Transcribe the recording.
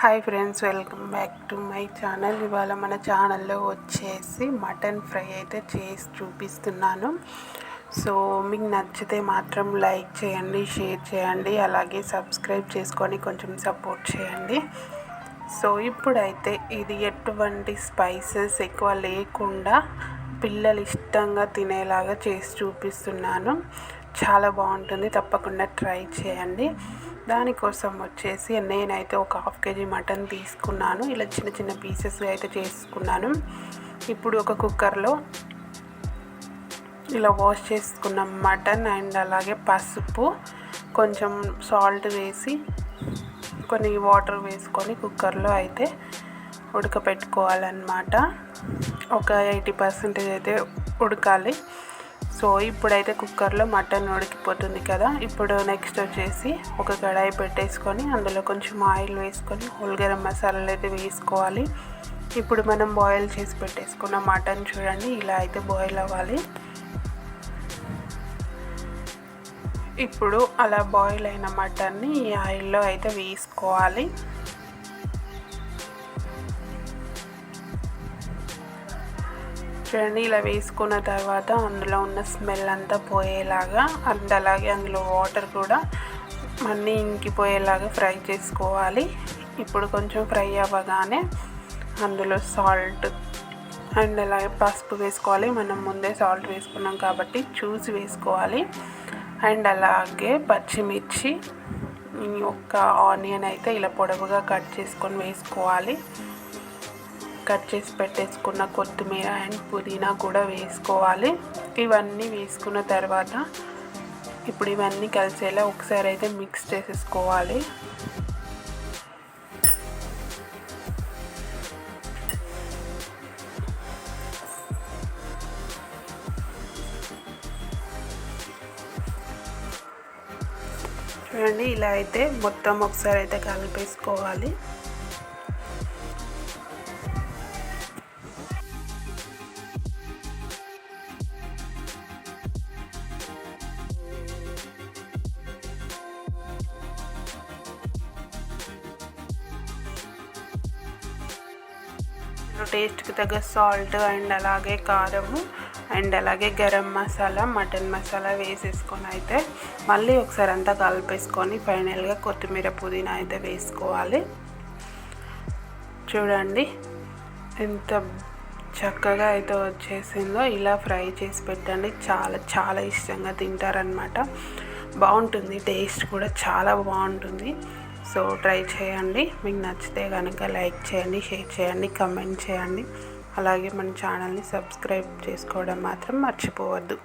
Hi friends, welcome back to my channel. ఇవాళ మన ఛానల్లో వచ్చేసి మటన్ ఫ్రై అయితే చేసి చూపిస్తున్నాను. సో మీకు నచ్చితే మాత్రం లైక్ చేయండి, షేర్ చేయండి, అలాగే సబ్స్క్రైబ్ చేసుకొని కొంచెం సపోర్ట్ చేయండి. సో ఇప్పుడైతే ఇది ఎటువంటి స్పైసెస్ ఎక్కువ లేకుండా పిల్లలు ఇష్టంగా తినేలాగా చేసి చూపిస్తున్నాను. చాలా బాగుంటుంది, తప్పకుండా ట్రై చేయండి. దానికోసం వచ్చేసి నేనైతే ఒక 1/2 kg మటన్ తీసుకున్నాను. ఇలా చిన్న చిన్న పీసెస్గా అయితే చేసుకున్నాను. ఇప్పుడు ఒక కుక్కర్లో ఇలా వాష్ చేసుకున్న మటన్ అండ్ అలాగే పసుపు, కొంచెం సాల్ట్ వేసి కొన్ని వాటర్ వేసుకొని కుక్కర్లో అయితే ఉడకపెట్టుకోవాలన్నమాట. ఒక 80% అయితే ఉడకాలి. సో ఇప్పుడైతే కుక్కర్లో మటన్ ఉడికిపోతుంది కదా. ఇప్పుడు నెక్స్ట్ వచ్చేసి ఒక కడాయి పెట్టేసుకొని అందులో కొంచెం ఆయిల్ వేసుకొని హోల్ గరం మసాలాలు అయితే వేసుకోవాలి. ఇప్పుడు మనం బాయిల్ చేసి పెట్టేసుకున్న మటన్ చూడండి, ఇలా అయితే బాయిల్ అవ్వాలి. ఇప్పుడు అలా బాయిల్ అయిన మటన్ని ఈ ఆయిల్లో అయితే వేసుకోవాలి. చూడండి, ఇలా వేసుకున్న తర్వాత అందులో ఉన్న స్మెల్ అంతా పోయేలాగా అండ్ అలాగే అందులో వాటర్ కూడా అన్నీ ఇంకిపోయేలాగా ఫ్రై చేసుకోవాలి. ఇప్పుడు కొంచెం ఫ్రై అవ్వగానే అందులో సాల్ట్ అండ్ అలాగే పసుపు వేసుకోవాలి. మనం ముందే సాల్ట్ వేసుకున్నాం కాబట్టి చూసి వేసుకోవాలి. అండ్ అలాగే పచ్చిమిర్చి, ఒక ఆనియన్ అయితే ఇలా పొడవుగా కట్ చేసుకొని వేసుకోవాలి. కట్ చేసి పెట్టేసుకున్న కొత్తిమీర అండ్ పుదీనా కూడా వేసుకోవాలి. ఇవన్నీ వేసుకున్న తర్వాత ఇప్పుడు ఇవన్నీ కలిసేలా ఒకసారి అయితే మిక్స్ చేసేసుకోవాలి. చూడండి, ఇలా అయితే మొత్తం ఒకసారి అయితే కలిపేసుకోవాలి. టేస్ట్కి తగ్గ సాల్ట్ అండ్ అలాగే కారము అండ్ అలాగే గరం మసాలా, మటన్ మసాలా వేసేసుకొని అయితే మళ్ళీ ఒకసారి అంతా కలిపేసుకొని ఫైనల్గా కొత్తిమీర పుదీనా అయితే వేసుకోవాలి. చూడండి ఎంత చక్కగా అయితే వచ్చేసిందో. ఇలా ఫ్రై చేసి పెట్టండి, చాలా చాలా ఇష్టంగా తింటారనమాట. బాగుంటుంది, టేస్ట్ కూడా చాలా బాగుంటుంది. సో ట్రై చేయండి. మీకు నచ్చితే కనుక లైక్ చేయండి, షేర్ చేయండి, కమెంట్ చేయండి. అలాగే మన ఛానల్ని సబ్స్క్రైబ్ చేసుకోవడం మాత్రం మర్చిపోవద్దు.